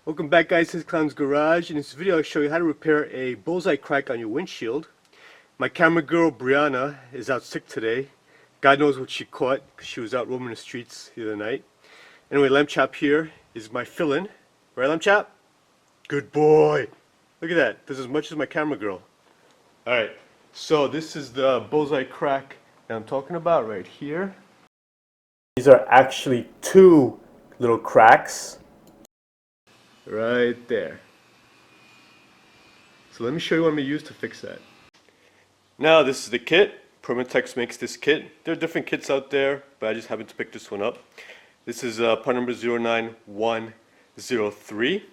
Welcome back, guys, to Clown's Garage. In this video I'll show you how to repair a bullseye crack on your windshield. My camera girl Brianna is out sick today. God knows what she caught because she was out roaming the streets the other night. Anyway, Lamb Chop here is my fill-in. Right, Lamb Chop? Good boy! Look at that, does as much as my camera girl. Alright, so this is the bullseye crack that I'm talking about right here. These are actually two little cracks. Right there. So let me show you what I'm going to use to fix that. Now this is the kit. Permatex makes this kit. There are different kits out there, but I just happened to pick this one up. This is part number 09103.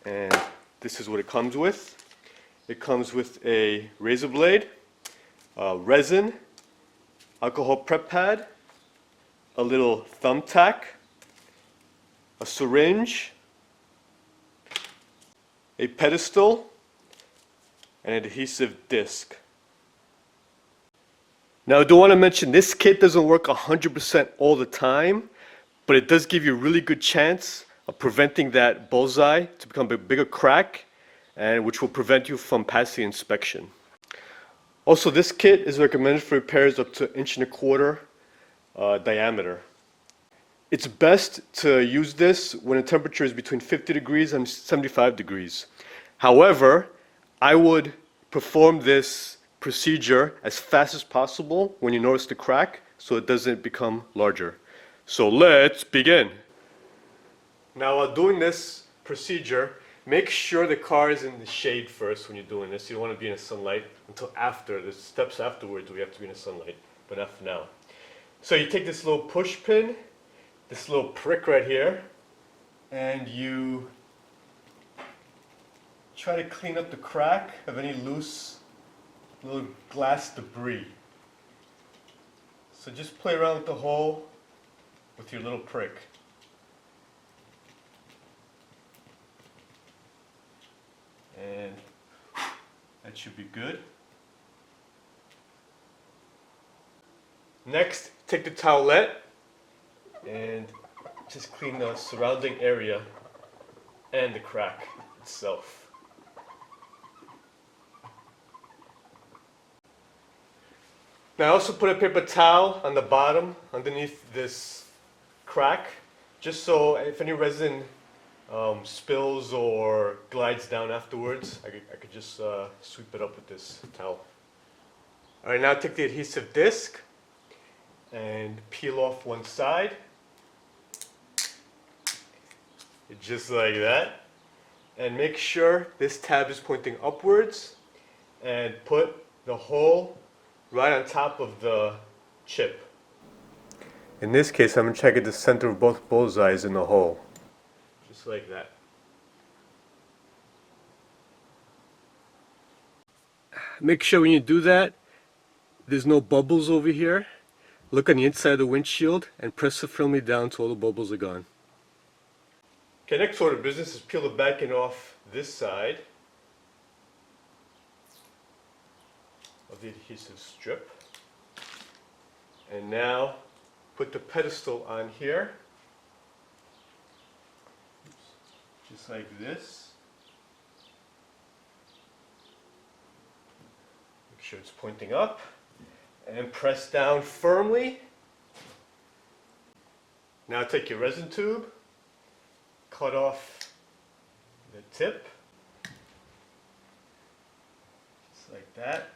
And this is what it comes with. It comes with a razor blade, resin, alcohol prep pad, a little thumbtack, a syringe, a pedestal, and an adhesive disc. Now I do want to mention this kit doesn't work 100% all the time, but it does give you a really good chance of preventing that bullseye to become a bigger crack, and which will prevent you from passing inspection. Also, this kit is recommended for repairs up to 1.25 inch diameter. It's best to use this when the temperature is between 50 degrees and 75 degrees. However, I would perform this procedure as fast as possible when you notice the crack so it doesn't become larger. So let's begin. Now while doing this procedure, make sure the car is in the shade first when you're doing this. You don't want to be in the sunlight until after. There's steps afterwards where you have to be in the sunlight, but not for now. So you take this little push pin, this little prick right here, and you try to clean up the crack of any loose little glass debris. So just play around with the hole with your little prick. And that should be good. Next, take the towelette and just clean the surrounding area and the crack itself. Now I also put a paper towel on the bottom underneath this crack, just so if any resin spills or glides down afterwards, I could just sweep it up with this towel. Alright, now take the adhesive disc and peel off one side. Just like that. And make sure this tab is pointing upwards and put the hole right on top of the chip. In this case, I'm going to check at the center of both bullseyes in the hole. Just like that. Make sure when you do that, there's no bubbles over here. Look on the inside of the windshield and press it firmly down till all the bubbles are gone. Okay, next order of business is peel the backing off this side of the adhesive strip. And now put the pedestal on here. Just like this. Make sure it's pointing up. And press down firmly. Now take your resin tube, cut off the tip, just like that.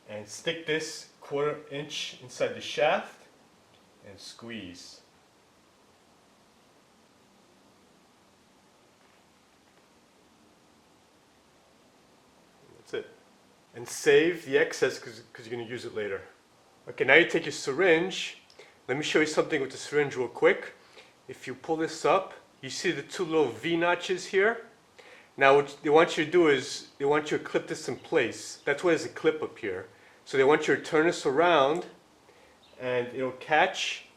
And stick this 1/4 inch inside the shaft and squeeze. That's it. And save the excess because you're going to use it later. Okay, now you take your syringe. Let me show you something with the syringe real quick. If you pull this up, you see the two little V notches here? Now what they want you to do is, they want you to clip this in place. That's why there's a clip up here. So they want you to turn this around and it'll catch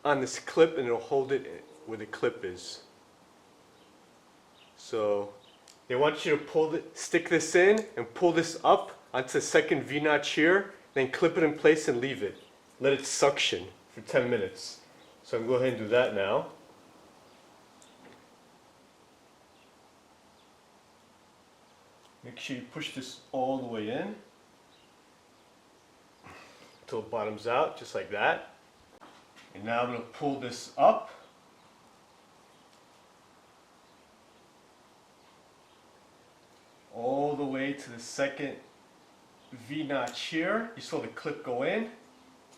on this clip and it'll hold it where the clip is. So they want you to stick this in and pull this up onto the second V-notch here, then clip it in place and leave it. Let it suction for 10 minutes. So I'm going to go ahead and do that now. Make sure you push this all the way in until it bottoms out, just like that. And now I'm going to pull this up. All the way to the second V-notch here. You saw the clip go in.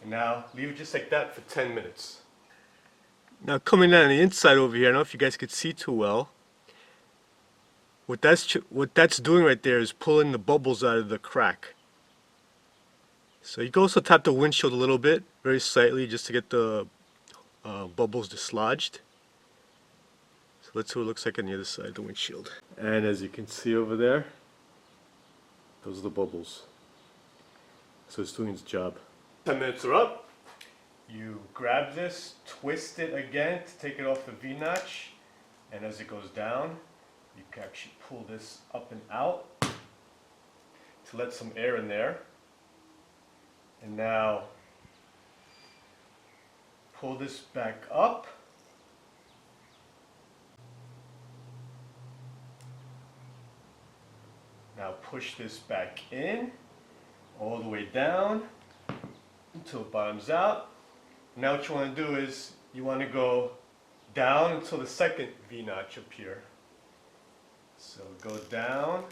And now leave it just like that for 10 minutes. Now coming down the inside over here, I don't know if you guys could see too well. What that's doing right there is pulling the bubbles out of the crack. So you can also tap the windshield a little bit, very slightly, just to get the bubbles dislodged. So let's see what it looks like on the other side of the windshield. And as you can see over there, those are the bubbles. So it's doing its job. 10 minutes are up. You grab this, twist it again to take it off the V-notch, and as it goes down, you can actually pull this up and out to let some air in there. And now pull this back up. Now push this back in, all the way down until it bottoms out. Now what you want to do is you want to go down until the second V-notch up here. So go down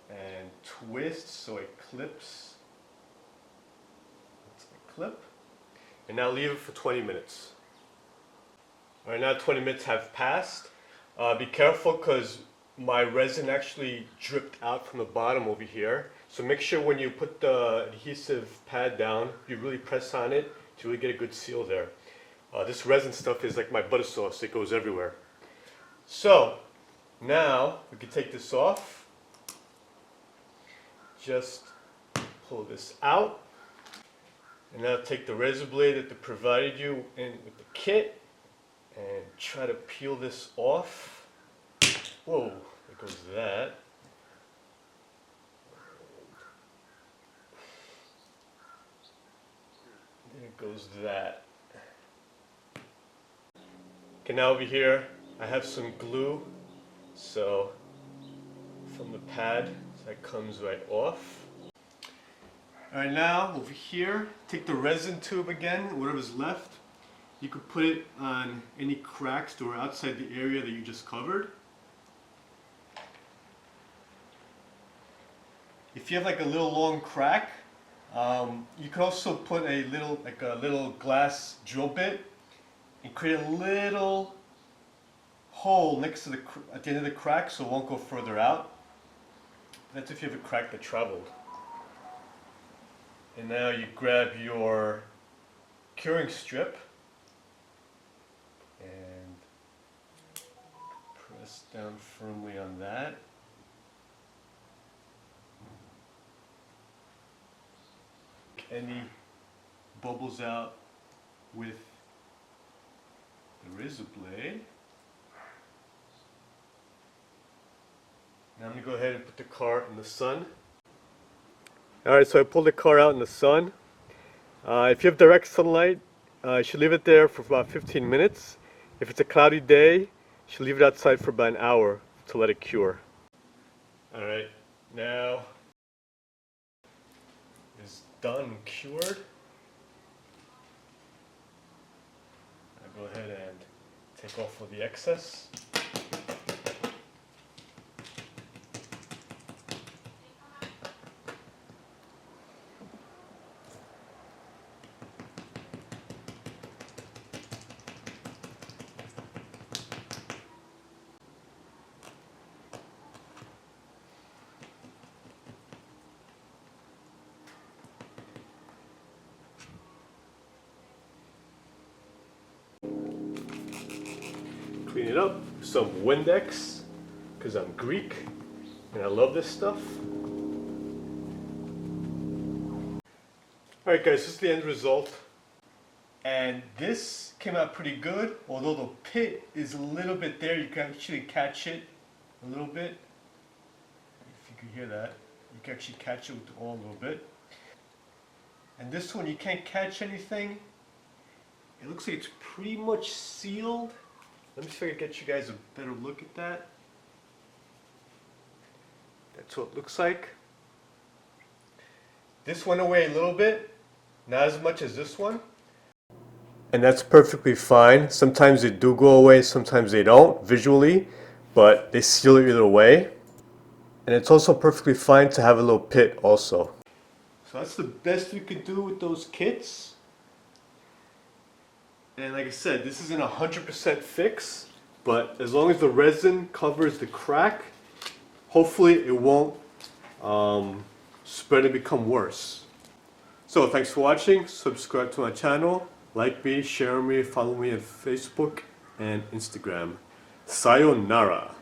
and twist so it clips. That's the clip. And now leave it for 20 minutes. Alright, now 20 minutes have passed. Be careful because my resin actually dripped out from the bottom over here. So make sure when you put the adhesive pad down, you really press on it to really get a good seal there. This resin stuff is like my butter sauce, it goes everywhere. So now we can take this off. Just pull this out. And now take the razor blade that they provided you in with the kit and try to peel this off. Whoa, there goes that. There goes that. Okay, now over here I have some glue. So from the pad, that comes right off. Alright, now over here, take the resin tube again, whatever's left. You could put it on any cracks that were outside the area that you just covered. If you have like a little long crack, you could also put a little glass drill bit and create a little hole next to at the end of the crack so it won't go further out. That's if you have a crack that traveled. And now you grab your curing strip and press down firmly on that. Any bubbles out with the razor blade. Now I'm going to go ahead and put the car in the sun. Alright, so I pulled the car out in the sun. If you have direct sunlight, you should leave it there for about 15 minutes. If it's a cloudy day, you should leave it outside for about an hour to let it cure. Alright, now it's done, cured. I'll go ahead and take off all the excess. Clean it up, some Windex, because I'm Greek and I love this stuff. Alright guys, this is the end result. And this came out pretty good, although the pit is a little bit there. You can actually catch it a little bit. If you can hear that, you can actually catch it with the oil a little bit. And this one, you can't catch anything, It looks like it's pretty much sealed. Let me see if I can get you guys a better look at that. That's what it looks like. This went away a little bit, not as much as this one. And that's perfectly fine. Sometimes they do go away, sometimes they don't visually, but they seal it either way. And it's also perfectly fine to have a little pit also. So that's the best we could do with those kits. And like I said, this isn't 100% fix, but as long as the resin covers the crack, hopefully it won't spread and become worse. So thanks for watching. Subscribe to my channel, like me, share me, follow me on Facebook and Instagram. Sayonara.